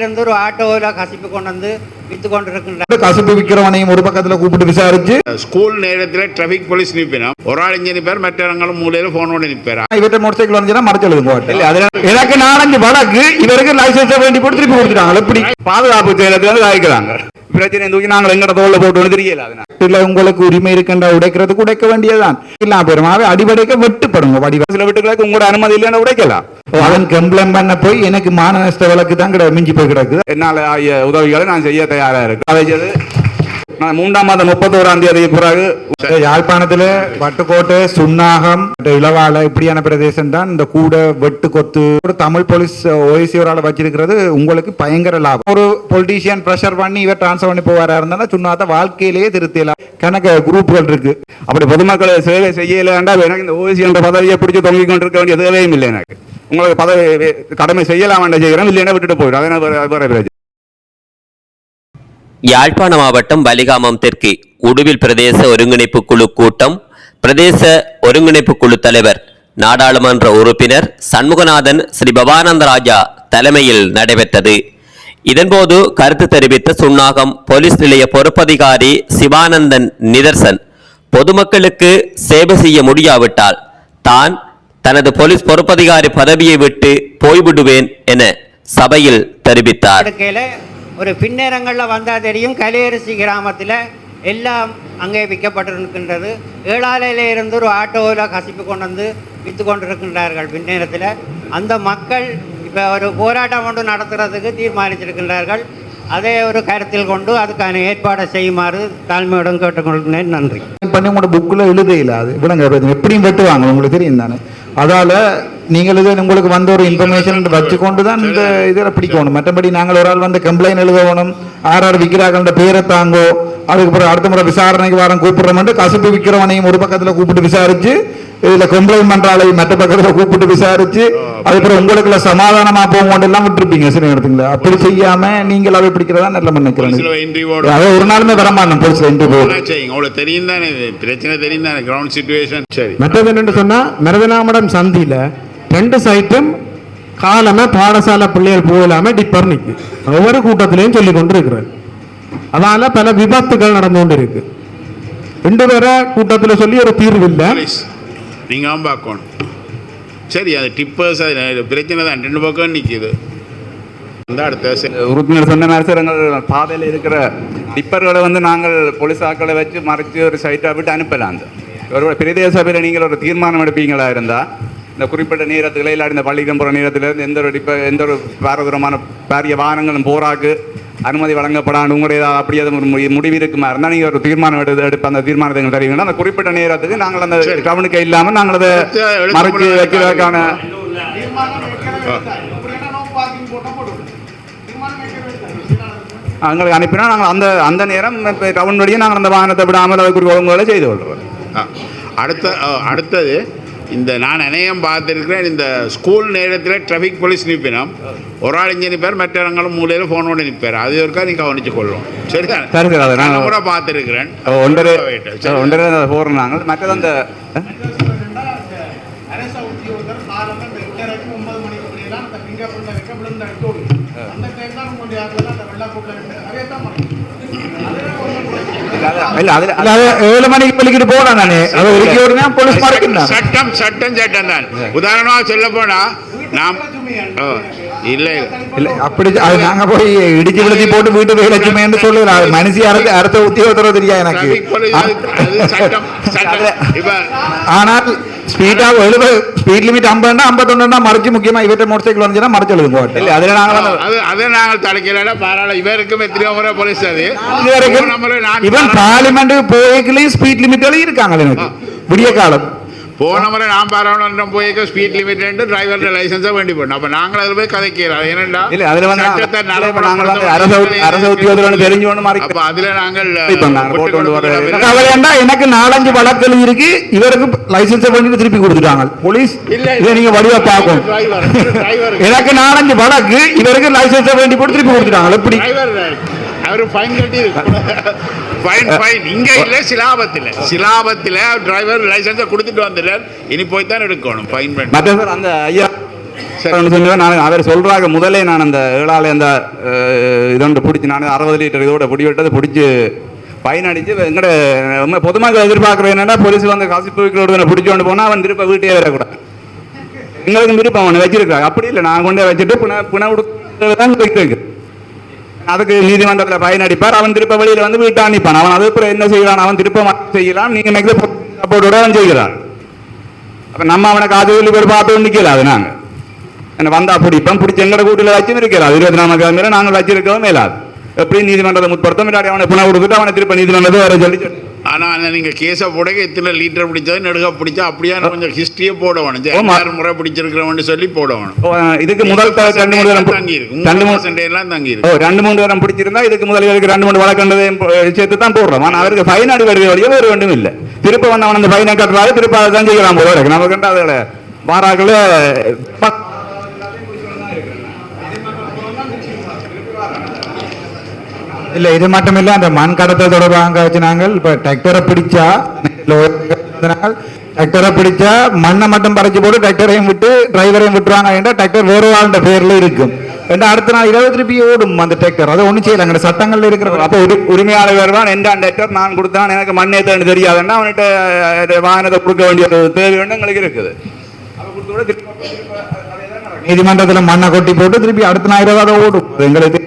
இருந்து ஒரு ஆட்டோவில் கசிப்பு கொண்டு வந்து வித்து கொண்டிருக்கின்ற கசிப்பு விற்கிறவனையும் ஒரு பக்கத்தில் கூப்பிட்டு விசாரிச்சு ஸ்கூல் நேரத்தில் டிராபிக் போலீஸ் நிற்பினா ஒரு ஆள் இங்கே நிற்பார், மற்ற இடங்களும் மூலையில் போனோட நிற்பார். இவற்றை மோட்டர் சைக்கிள் வந்துச்சுன்னா மறைச்செழுது போட்டு எனக்கு 4-5 வழக்கு இவருக்கு லைசன்ஸ் வேண்டி போட்டு திருப்பி கொடுத்துட்டாங்க. எப்படி பாதுகாப்பு செயலத்துல காய்க்கிறாங்க பிரச்சனை தூக்கி நாங்கள் எங்கட தோல்ல போட்டு தெரியல. அதனால உங்களுக்கு உரிமை இருக்கின்ற உடைக்கிறதுக்கு உடைக்க வேண்டியதுதான். இல்ல பெருமாவே அடிபடைக்க வெட்டுப்படுங்க. வடிவாசில வெட்டுக்களுக்கு உங்களோட அனுமதி இல்லைன்னு உடைக்கலாம். அவன் கம்ப்ளைண்ட் பண்ண போய் எனக்கு மான நஷ்ட வழக்கு தான் மிஞ்சி போய் கிடக்குது. என்னால உதவிகளை நான் செய்ய தயாரா இருக்கு. அதை 3ஆம் மாதம் 31ஆம் தேதி பிறகு யாழ்ப்பாணத்துல வட்டுக்கோட்டை, சுன்னாகம், இளவாலை இப்படியான பிரதேசம் தான் இந்த கூட வெட்டு கொத்து ஒரு தமிழ் போலீஸ் ஓய்சியோரால வச்சிருக்கிறது. உங்களுக்கு பயங்கர லாபம். ஒரு பொலிட்டீஷியன் பிரஷர் பண்ணி இவர் டிரான்ஸ்பர் பண்ணி போவாரா இருந்தாலும் சுண்ணாத வாழ்க்கையிலேயே திருத்தலாம். கணக்கு குரூப்புகள் இருக்கு. அப்படி பொதுமக்களை சேவை செய்யலண்டா எனக்கு இந்த ஓய்சி என்ற பதவியை பிடிச்சி தொங்கிக் கொண்டிருக்க வேண்டிய தேவையும் இல்லை. எனக்கு உங்களுக்கு பதவி கடமை செய்யலாம் செய்கிறோம், இல்லைன்னா விட்டுட்டு போயிடும். அதனால யாழ்ப்பாண மாவட்டம் வலிகாமம் தெற்கு உடுவில் பிரதேச ஒருங்கிணைப்பு குழு கூட்டம் பிரதேச ஒருங்கிணைப்பு குழு தலைவர் நாடாளுமன்ற உறுப்பினர் சண்முகநாதன் ஸ்ரீ பவானந்தராஜா தலைமையில் நடைபெற்றது. இதன்போது கருத்து தெரிவித்த சுன்னாகம் போலீஸ் நிலைய பொறுப்பதிகாரி சிவானந்தன் நிதர்சன் பொதுமக்களுக்கு சேவை செய்ய முடியாவிட்டால் தான் தனது போலீஸ் பொறுப்பதிகாரி பதவியை விட்டு போய்விடுவேன் என சபையில் தெரிவித்தார். ஒரு பின்னேரங்களில் வந்தால் தெரியும், கலையரசி கிராமத்தில் எல்லாம் அங்கே விற்கப்பட்டிருக்கின்றது. ஏழாலையில் இருந்து ஒரு ஆட்டோவில் கசிப்பு கொண்டு வந்து விற்று கொண்டிருக்கின்றார்கள். பின்னேரத்தில் அந்த மக்கள் இப்போ ஒரு போராட்டம் ஒன்று நடத்துறதுக்கு தீர்மானித்திருக்கின்றார்கள். அதை ஒரு கருத்தில் கொண்டு அதுக்கான ஏற்பாடை செய்யுமாறு தாழ்மையுடன் கேட்டுக்கொள்கிறேன். நன்றி. பண்ணி உங்களோட புக்கில் எழுதையில் அது இவ்வளோ எப்படியும் வெட்டுவாங்க, உங்களுக்கு தெரியும் தானே. அதால் நீங்கள் இது உங்களுக்கு வந்த ஒரு இன்ஃபர்மேஷன் வச்சுக்கொண்டு தான் இந்த இதில் பிடிக்கணும். மற்றபடி நாங்கள் ஒரு ஆள் வந்து கம்ப்ளைண்ட் எழுதணும், யார் விற்கிறாங்கன்ற பேரை தாங்கோ, அதுக்கப்புறம் அடுத்த முறை விசாரணைக்கு வாரம் கூப்பிடுறோம்ட்டு கசிப்பு விற்கிறவனையும் ஒரு பக்கத்தில் கூப்பிட்டு விசாரிச்சு, இதில் கம்ப்ளைண்ட் பண்ணுறாளையும் மற்ற பக்கத்தில் கூப்பிட்டு விசாரிச்சு, அதுக்கப்புறம் உங்களுக்கு சமாதானமாக போகும் எல்லாம் விட்டுருப்பீங்க சில இடத்துங்களா. அப்படி செய்யாம நீங்கள் அவை பிடிக்கிறதா நல்ல நினைக்கிறேன். அதை ஒரு நாளுமே வரமாட்டோம் போலீஸ்ல இன்டர்வியூ தெரியும் தானே, பிரச்சனை தெரியும் தானே, கிரவுண்ட் சிச்சுவேஷன். சரி, மற்றது என்னன்னு சொன்னா மருதனாமடம் சந்தியில 2 சைட்டும் காலமே பாடசாலை பிள்ளைகள் போகலாம டிப்பர் நிற்கு ஒவ்வொரு கூட்டத்திலையும் சொல்லி கொண்டு இருக்கிறார். அதனால பல விபத்துகள் நடந்து கொண்டு இருக்கு. 2 பேரை கூட்டத்தில் சொல்லி ஒரு தீர்வு இல்லை. நீங்க பார்க்கணும். சரி, அது டிப்பர்ஸ் பிரச்சனை தான், 2 பக்கம் நிற்கிது. உறுப்பினர் சொன்ன மாதிரி பாதையில் இருக்கிற டிப்பர்களை வந்து நாங்கள் போலீஸ் ஆக்களை வச்சு மறைச்சு ஒரு சைட்டை விட்டு அனுப்பலாம். அந்த ஒரு பிரதேச சபையில் நீங்கள் ஒரு தீர்மானம் எடுப்பீங்களா இருந்தால் இந்த குறிப்பிட்ட நேரத்தில் இல்லாத இந்த பள்ளிக்கம் போகிற நேரத்தில் எந்த ஒரு பாரதூரமான பாரிய வாகனங்களும் போராக்கு அனுமதி வழங்கப்படாது உங்களுடைய அப்படி அது முடிவு இருக்குமா இருந்தால் நீங்கள் ஒரு தீர்மானம் எடுப்ப அந்த தீர்மானத்தை எங்களுக்கு தருவீங்கன்னா அந்த குறிப்பிட்ட நேரத்துக்கு நாங்கள் அந்த டவுனுக்கு இல்லாமல் நாங்கள் அதை மறைச்சு வைக்கிறதுக்கான அவங்களுக்கு அனுப்பினா நாங்கள் அந்த நேரம் டவுன் வழியே நாங்கள் அந்த வாகனத்தை விடாமல் அதுக்கு ஒழுங்குகளை செய்து கொள்கிறோம். அடுத்தது இந்த நான் அநேகம் பார்த்துருக்கிறேன், இந்த ஸ்கூல் நேரத்தில் டிராஃபிக் போலீஸ் நிற்பினோம், ஒரு ஆள் இங்கே நிற்பார், மற்ற இடங்களும் மூலையில் ஃபோனோட நிற்பார். அது ஒருக்கா நீ கவனிச்சு கொள்ளும். சரிதான், சரி சார். அதை நான் கூட பார்த்துருக்கிறேன். 1.5 போகிறோம் நாங்கள். மற்றது அந்த சட்டம் தான். உதாரணமாக சொல்ல போனா நாம் இல்லை அப்படி நாங்க போய் இடிச்சு விழுத்தி போட்டு வீட்டு வேலைச்சுமே சொல்லலாம். மனுஷி அரச உத்தியோகத்தரோ தெரியா எனக்கு. ஆனால் ஸ்பீட் லிமிட் 50 51 மறைச்சு முக்கியமா இவற்றை மோட்டர் சைக்கிள் வந்துச்சுன்னா மறைச்சு எழுதும் போட்டு. அதை நாங்கள் தடுக்கல பாராள இவருக்கும் எத்தனையோ முறை போலீஸ் அது இவன் பார்லிமெண்ட் போய்களையும் ஸ்பீட் லிமிட் இருக்காங்க. எனக்கு விடிய காலம் போன முறை நான் பாராளுமன்றம் போய்க்க ஸ்பீட் லிமிட் டிரைவர் லைசன்ஸை வேண்டி போடணும். அப்போ நாங்கள் அதில் போய் கதைக்கிறோம். ஏனெண்டா எனக்கு 4-5 வழக்குகள் இருக்கு. இவருக்கு லைசன்ஸை பண்ணிட்டு திருப்பி கொடுத்துட்டாங்க போலீஸ். இதை நீங்க வடிவா பார்க்கணும். எனக்கு 4-5 வழக்கு, இவருக்கு லைசன்ஸை வேண்டி போட்டு திருப்பி கொடுத்துட்டாங்க. எப்படி அவர் ஃபைன் கட்டி ஃபைன் இங்கே இல்லை, சிலாபத்தில் டிரைவர் லைசன்ஸை கொடுத்துட்டு வந்துடுறார். இனி போய் தான் எடுக்கணும் ஃபைன் பண்ணி. அந்த ஐயா நான் அவர் சொல்றாங்க முதலே நான் அந்த ஏழாலே அந்த இதொன்று பிடிச்சி நான் 60 லிட்டர் இதோட பிடிவிட்டது பிடிச்சி ஃபைன் அடிச்சு எங்கட பொதுமக்கள் எதிர்பார்க்குறது என்னன்னா போலீஸ் வந்து கசிப்பு வைக்கிறோட பிடிச்சி கொண்டு போனால் அவன் திருப்ப வீட்டையே வரக்கூடாது. எங்களுக்கு விருப்பம் அவனை வச்சிருக்காங்க. அப்படி இல்லை, நான் கொண்டே வச்சுட்டு புன கொடுக்குறதான் வைக்கிறேன். அதுக்கு நீதிமன்றத்தில் ஃபைன் அடிப்பார், அவன் திருப்ப வெளியில் வந்து வீட்டை அனுப்பான். அவன் அதுக்கு என்ன செய்யலாம், அவன் திருப்ப செய்யலாம். நீங்கள் சப்போர்ட்டோட அவன் செய்கிறான். அப்போ நம்ம அவனை காது சொல்லி போய் பார்த்து நிற்கல. அது நாங்கள் என்ன வந்தா பிடிப்போம், பிடிச்சி எங்கட கூட்டில் வச்சு இருக்கிறார். 24 கிழமையில நாங்கள் வச்சிருக்கவும் மேலாது. எப்படி நீதிமன்றத்தை முற்படுத்த முன்னாடி அவனை புன கொடுத்துட்டு அவனை திருப்ப நீதிமன்றத்தை வர சொல்லி. ஆனால் நீங்கள் கேஸை போட எத்தனை லிட்டர் பிடிச்சது நெடுக பிடிச்சா அப்படியே கொஞ்சம் ஹிஸ்ட்ரியை போட வேணும். 6 முறை பிடிச்சிருக்கிறவன்னு சொல்லி போட வேணும். இதுக்கு முதல் 2-3 தரம் தங்கி இருக்கு, 2-3 தரம் பிடிச்சிருந்தா இதுக்கு முதல் 2-3 வழக்கண்டதையும் சேர்த்து தான் போடுறோம். ஆனால் அவருக்கு ஃபைன் அடி வருது வழியோ வேறு ஒன்றும் இல்லை. திருப்ப வந்து அவன் அந்த ஃபைனை கட்டுறாரு, திருப்ப அதை தான் செய்யலாம் போல இருக்கு. நமக்கு கண்டு அதில் வாராக்கள் இல்லை. இது மட்டும் இல்லை, அந்த மண் கடத்தல் தொடர்பாக வச்சு நாங்கள் இப்போ டிராக்டரை பிடிச்சா டிராக்டரை பிடிச்சா மண்ணை மட்டும் பறிச்சு போட்டு டிராக்டரையும் விட்டு டிரைவரையும் விட்டுருவாங்க. ஏன்னா டிராக்டர் வேறு வாழ்ந்த பேர்ல இருக்கும். ஏன்னா அடுத்த நாள் 20 ரூபாய் ஓடும் அந்த டிராக்டர். அதை ஒன்றும் செய்யலாங்க, சட்டங்கள்ல இருக்கிற. அப்போ உரிமையாளர் வருவான், எந்த டிராக்டர் நான் கொடுத்தான் எனக்கு மண்ணே தேன்னு தெரியாதுன்னா அவன்கிட்ட வாகனத்தை கொடுக்க வேண்டிய தேவை ஒன்று எங்களுக்கு இருக்குது. நீதிமன்றத்தில் மண்ணை கொட்டி போட்டு திருப்பி அடுத்த நாள் 20 ஓடும். எங்களுக்கு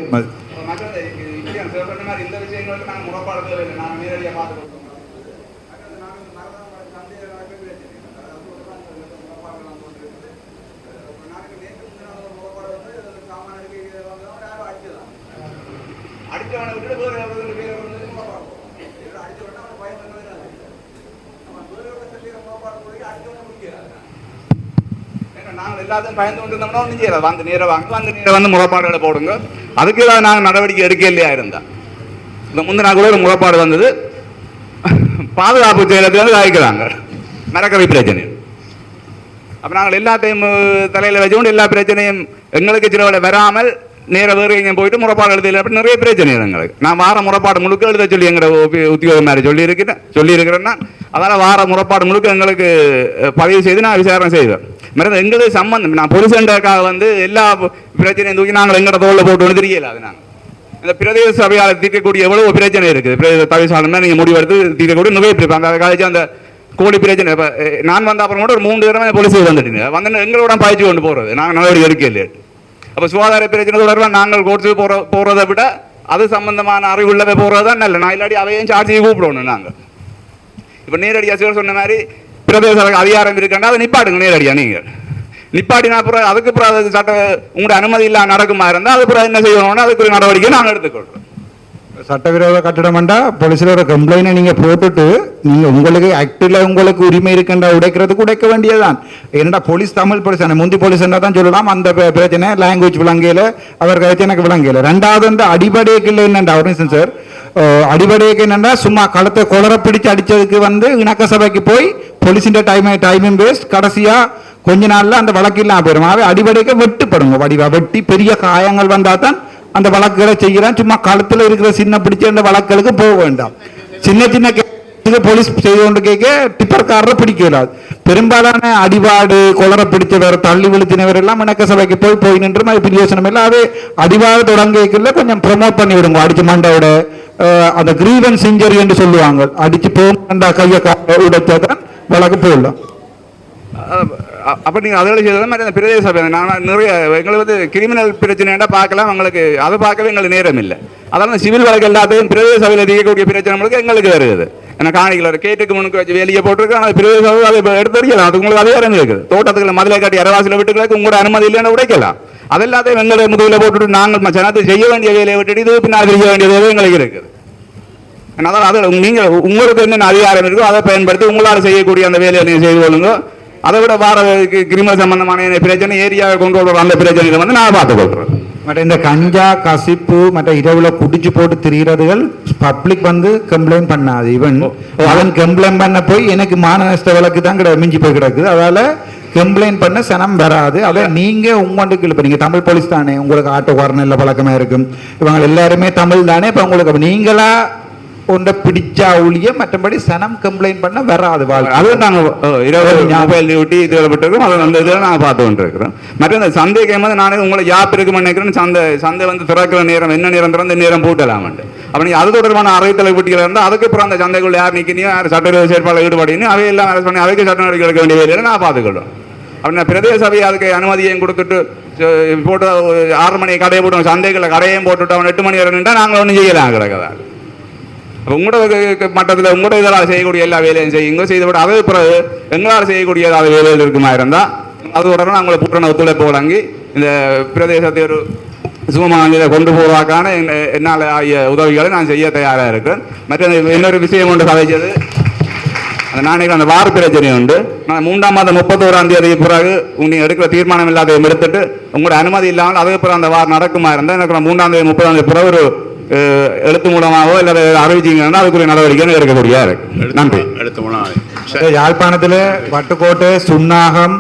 நாங்கள் எல்லாத்தையும் பயந்து கொண்டு இருந்தோம்னா ஒன்றும் செய்யலாம். வந்து நேரம் வந்து முறைப்பாடுகளை போடுங்க. அதுக்கு ஏதாவது நாங்கள் நடவடிக்கை எடுக்க இல்லையா இருந்தா இந்த முந்தினா கூட ஒரு முறைப்பாடு வந்தது. பாதுகாப்பு செயலத்தில் காய்க்கிறாங்க மரக்கவை பிரச்சனை. அப்போ நாங்கள் எல்லாத்தையும் தலையில் வச்சுக்கொண்டு எல்லா பிரச்சனையும் எங்களுக்கு சிலவில் வராமல் நேர வேறு எங்கேயும் போயிட்டு முறைப்பாடு எழுதியில் அப்படி நிறைய பிரச்சனை எங்களுக்கு. நான் வார முறைப்பாடு முழுக்க எழுத சொல்லி எங்களை உத்தியோகம் மாதிரி சொல்லியிருக்கிறேன்னா அதனால் வார முறைப்பாடு முழுக்க எங்களுக்கு பதிவு செய்து நான் விசாரணை செய்வேன். மற்ற எங்களுக்கு சம்பந்தம் நான் பொலிசண்டக்காக வந்து எல்லா பிரச்சனையும் தூக்கி நாங்கள் எங்கட தோளில் போட்டு தெரியல. அது நாங்கள் இந்த பிரதேச சபையால் தீர்க்கக்கூடிய எவ்வளவு பிரச்சனை இருக்குது. பிரதேச தவிசாலம்னா நீங்கள் முடிவெடுத்து தீர்க்கக்கூடிய நிறைய இருப்பாங்க. அதை கழிச்சு அந்த கோழி பிரச்சனை இப்போ நான் வந்த அப்புறம் கூட ஒரு 3 தடவை போலீஸ் வந்துட்டீங்க வந்து எங்களோட பாய்ச்சி கொண்டு போகிறது நாங்கள் நடவடிக்கை எடுக்க இல்லை. அப்போ சுகாதார பிரச்சனை தொடர்பாக நாங்கள் கோர்ட்ஸுக்கு போகிறத விட அது சம்பந்தமான அறிவுள்ளவை போகிறது தான் நல்ல. நான் இல்லாட்டி அவையும் சார்ஜையும் கூப்பிடணும். நாங்கள் இப்போ நேரடியாக சிவர் சொன்ன மாதிரி பிரதேச அதிகாரம் இருக்குன்னா அதை நிப்பாட்டுங்க. நேரடியாக நீங்கள் நிப்பாட்டினா அப்புறம் அதுக்கு அப்புறம் அது சட்ட உங்களோட அனுமதி இல்லாமல் நடக்குமா இருந்தால் அது அப்புறம் என்ன செய்யணும்னா அதுக்கு ஒரு நடவடிக்கை நாங்கள் எடுத்துக்கொள்கிறோம். சட்டவிரோத கட்டிடம்ண்டா போலீஸில் ஒரு கம்ப்ளைண்ட் நீங்கள் போட்டுட்டு நீங்கள் உங்களுக்கு ஆக்டில் உங்களுக்கு உரிமை இருக்குண்டா உடைக்கிறதுக்கு உடைக்க வேண்டியதுதான். ஏன்னா போலீஸ் தமிழ் போலீஸ் முந்தி போலீஸ் தான் சொல்லலாம். அந்த பிரச்சனை லாங்குவேஜ் விளங்கையில் அவர் கழிச்சு எனக்கு விளங்கையில். ரெண்டாவது வந்து அடிப்படைக்கு இல்லை என்னண்டா ஒரு நிமிஷம் சார். அடிப்படைக்கு என்னென்னா சும்மா களத்தை குளர பிடிச்சு அடித்ததுக்கு வந்து இணக்க சபைக்கு போய் போலீஸின் டைமும் வேஸ்ட். கடைசியாக கொஞ்ச நாளில் அந்த வழக்கு இல்லாமல் போயிடும். ஆகவே அடிப்படைக்கு வெட்டுப்படுங்க. வடிவா வெட்டி பெரிய காயங்கள் வந்தால் தான் அந்த வழக்குகளை செய்கிறான். சும்மா களத்தில் இருக்கிற சின்ன பிடிச்ச அந்த வழக்குகளுக்கு போக வேண்டாம். சின்ன சின்ன போலீஸ் செய்து கொண்டு கேட்க டிப்பர்காரரை பிடிக்கிறாது. பெரும்பாலான அடிபாடு கொளர பிடிச்சவர் தள்ளி விழுத்தினவர் எல்லாம் இணக்க சபைக்கு போய் நின்று அது பிரியோசனம் இல்லை. அது அடிபாடு தொடங்கிக்கல கொஞ்சம் ப்ரொமோட் பண்ணி விடுங்க. அடிச்சு மண்டோட அந்த கிரீவன்ஸ் இன்ஜரி என்று சொல்லுவாங்க. அடிச்சு போண்டா கையை உடைச்சாதான் வழக்கு போயிடலாம். அப்போ நீங்கள் அதோட செய்த மாதிரி அந்த பிரதேச சபை நாங்கள் நிறைய எங்களுக்கு வந்து கிரிமினல் பிரச்சனைன்னா பார்க்கலாம். எங்களுக்கு அதை பார்க்கவே எங்களுக்கு நேரம் இல்லை. அதனால் சிவில் வழக்கு எல்லாத்தையும் பிரதேச சபையில் தீர்க்கக்கூடிய பிரச்சனை எங்களுக்கு வருது. ஏன்னா காணிக்கல கேட்டுக்கு முன்னுக்கு வச்சு வெளியே போட்டுருக்கோம். அது பிரதேச சபை அதை எடுத்துக்கலாம். அதுக்கு உங்களுக்கு அதிகாரம் இருக்குது. தோட்டத்துக்குள்ள மதிலை காட்டி அரவாசியில் விட்டுக்கிறதுக்கு உங்களோட அனுமதி இல்லைன்னு உடைக்கலாம். அது எல்லாத்தையும் எங்களை முதுகில் போட்டுட்டு நாங்கள் ஜனத்தை செய்ய வேண்டிய வேலையை விட்டுட்டு இது பின்னால் செய்ய வேண்டிய வேலை எங்களுக்கு இருக்குது. அதனால் அது நீங்கள் உங்களுக்கு என்னென்ன அதிகாரம் இருக்கோ அதை பயன்படுத்தி உங்களால் செய்யக்கூடிய அந்த வேலையை நீங்கள் செய்து கொள்ளுங்க. அதை விட வார கிரிமினல் சம்பந்தமான பிரச்சனை ஏரியாவை கொண்டு வர அந்த பிரச்சனைகளை வந்து நான் பார்த்துக்கொள்கிறேன். மற்ற இந்த கஞ்சா கசிப்பு மற்ற இரவுல குடிச்சு போட்டு திரிகிறதுகள் பப்ளிக் வந்து கம்ப்ளைண்ட் பண்ணாது. ஈவன் அவன் கம்ப்ளைண்ட் பண்ண போய் எனக்கு மான நஷ்ட வழக்கு தான் மிஞ்சி போய் கிடக்குது. அதால கம்ப்ளைண்ட் பண்ண சனம் வராது. அதை நீங்க உங்களுக்கு இப்போ நீங்க தமிழ் போலீஸ் தானே, உங்களுக்கு ஆட்டோக்காரன் நல்ல பழக்கமா இருக்கும். இவங்க எல்லாருமே தமிழ் தானே. இப்போ உங்களுக்கு நீங்களா ஒன்றை பிடிச்சா ஒழிய மற்றபடி சனம் கம்ப்ளைண்ட் பண்ண வராது வாழ்க்கை. அது நாங்கள் 20 மொபைல் டியூட்டி இதில் விட்டுருக்கோம். அது அந்த இதில் நாங்கள் பார்த்து கொண்டிருக்கிறோம். மற்ற இந்த சந்தை கேட்கும்போது நானே உங்களை யாப் இருக்குன்னு நினைக்கிறேன். சந்தை வந்து திறக்கிற நேரம் என்ன நேரம் திறந்த நேரம் போட்டலாமண்டு. அப்போ நீங்கள் அது தொடர்பான அறிவித்தலை வீட்டில் இருந்தால் அதுக்கப்புறம் அந்த சந்தைக்குள்ள யார் நிற்கணியோ யார் சட்ட செயற்பாடு ஈடுபடினு அவையெல்லாம் அரெஸ்ட் பண்ணி அவைக்கு சட்ட நடவடிக்கை எடுக்க வேண்டிய வேலையில் நான் பார்த்துக்கிடுவோம். அப்படின்னா பிரதேச சபை அதுக்கு அனுமதியையும் கொடுத்துட்டு போட்டு 6 மணி கடையை போட்டு சந்தைகளில் கடையையும் போட்டுட்டு அவன் 8 மணி வரை நின்றா நாங்கள் ஒன்றும் செய்யலாம் கிடக்குதா. அப்போ உங்களோட மட்டத்தில் உங்களோட இதெல்லாம் செய்யக்கூடிய எல்லா வேலையும் செய்யுங்க. செய்தபடி அதே பிறகு எங்களால் செய்யக்கூடிய ஏதாவது வேலைகள் இருக்குமா இருந்தால் அது உடனே நாங்களை பூரண ஒத்துழைப்பு வழங்கி இந்த பிரதேசத்தை ஒரு சுகமாக கொண்டு போவதற்கான என்னால் ஆகிய உதவிகளை நான் செய்ய தயாராக இருக்கிறேன். மற்ற இன்னொரு விஷயம் ஒன்று கதைச்சது அந்த நாளைக்கு அந்த வார பிரச்சனை உண்டு. நான் 3ஆம் மாதம் 31ஆம் தேதி பிறகு நீங்கள் எடுக்கிற தீர்மானம் இல்லாத எடுத்துட்டு உங்களோட அனுமதி இல்லாமல் அதுக்கு பிறகு அந்த வாரம் நடக்குமா இருந்தால் எனக்கு 3ஆம் தேதி 30ஆம் தேதி பிறகு ஒரு எழுத்து மூலமாகவோ இல்லை அறிவிச்சிங்கன்னா அதுக்குரிய நடவடிக்கை எடுக்கக்கூடிய இருக்கு. நன்றி. எழுத்து மூலம் யாழ்ப்பாணத்தில் வட்டுக்கோட்டை சுன்னாகம்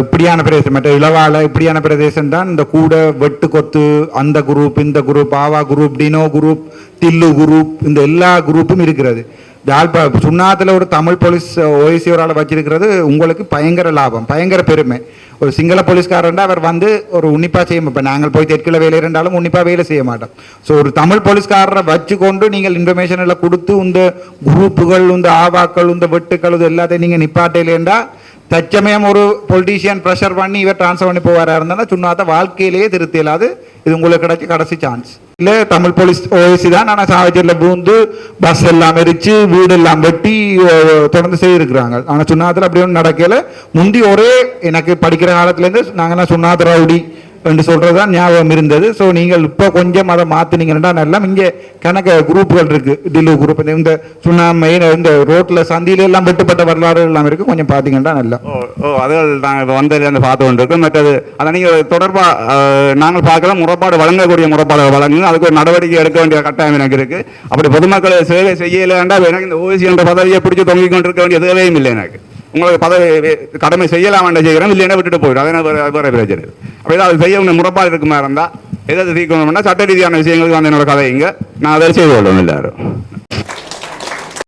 இப்படியான பிரதேசம் மற்ற இளவாலை இப்படியான பிரதேசம் தான் இந்த கூட வெட்டு கொத்து அந்த குரூப் இந்த குரூப் ஆவா குரூப் டினோ குரூப் தில்லு குரூப் இந்த எல்லா குரூப்பும் இருக்கிறது. சுண்ணாத்தில் ஒரு தமிழ் போலீஸ் ஓஎஸ்சி ஒரு ஆளை வச்சிருக்கிறது உங்களுக்கு பயங்கர லாபம், பயங்கர பெருமை. ஒரு சிங்கள போலீஸ்காரண்டா அவர் வந்து ஒரு உன்னிப்பாக செய்ய இப்போ நாங்கள் போய் தெற்கில் வேலை இருந்தாலும் உன்னிப்பாக வேலை செய்ய மாட்டோம். ஸோ ஒரு தமிழ் போலீஸ்காரரை வச்சு கொண்டு நீங்கள் இன்ஃபர்மேஷன் எல்லாம் கொடுத்து இந்த குரூப்புகள் இந்த ஆவாக்கள் இந்த வெட்டுக்கள் இது எல்லாத்தையும் நீங்கள் நிப்பாட்டையிலேண்டா தச்சமயம் ஒரு பொலிட்டீஷியன் ப்ரெஷர் பண்ணி இவர் ட்ரான்ஸ்ஃபர் பண்ணி போவாரா இருந்தாலும் சுண்ணாத்த வாழ்க்கையிலேயே திருத்த இல்லாது. இது உங்களுக்கு கிடைச்ச கடைசி சான்ஸ் இல்லை. தமிழ் போலீஸ் ஓஎஸ்சி தான் ஆனால் சாவச்சேரியில் பூந்து பஸ் எல்லாம் எரிச்சு வீடு எல்லாம் வெட்டி தொடர்ந்து செய்திருக்கிறாங்க. ஆனால் சுண்ணாத்தில் அப்படி ஒன்று நடக்கல. முந்தி ஒரே எனக்கு படிக்கிற காலத்துலேருந்து நாங்கள்லாம் சுண்ணாத்த ரவுடி என்று சொல்கிறது தான் ஞாபகம் இருந்தது. ஸோ நீங்கள் இப்போ கொஞ்சம் அதை மாற்றினீங்கன்னா நல்லா. இங்கே கணக்கு குரூப்புகள் இருக்குது, டில்லு குரூப் இந்த சுண்ணாமை இந்த ரோட்டில் சந்தியில எல்லாம் வெட்டுப்பட்ட வரலாறு எல்லாம் இருக்குது. கொஞ்சம் பார்த்தீங்கன்னா நல்லா. அதுகள் நாங்கள் இப்போ வந்ததுலேருந்து பார்த்து கொண்டிருக்கோம். மற்றது அதை நீங்கள் தொடர்பாக நாங்கள் பார்க்கலாம். முறைப்பாடு வழங்கக்கூடிய முறைப்பாடு வழங்கு அதுக்கு ஒரு நடவடிக்கை எடுக்க வேண்டிய கட்டாயம் எனக்கு இருக்குது. அப்படி பொதுமக்களை சேவை செய்யலைண்டா எனக்கு இந்த ஓஎஸ்சி என்ற பதவியை பிடிச்சி தொங்கிக் கொண்டிருக்க வேண்டிய தேவையும் இல்லை. எனக்கு உங்களுக்கு பதவி கடமை செய்யலாம் வேண்டாம் செய்கிறோம் இல்லைன்னா விட்டுட்டு போயிடும். அதனால் வேறு பிரச்சனை. அப்போ ஏதாவது செய்ய முறைப்பாடு இருக்குமா இருந்தால் ஏதாவது தீர்க்கணும்னா சட்ட ரீதியான விஷயங்களுக்கு வந்து என்னோட கதைங்க நான் அதை செய்து கொள்ளணும் எல்லாரும்.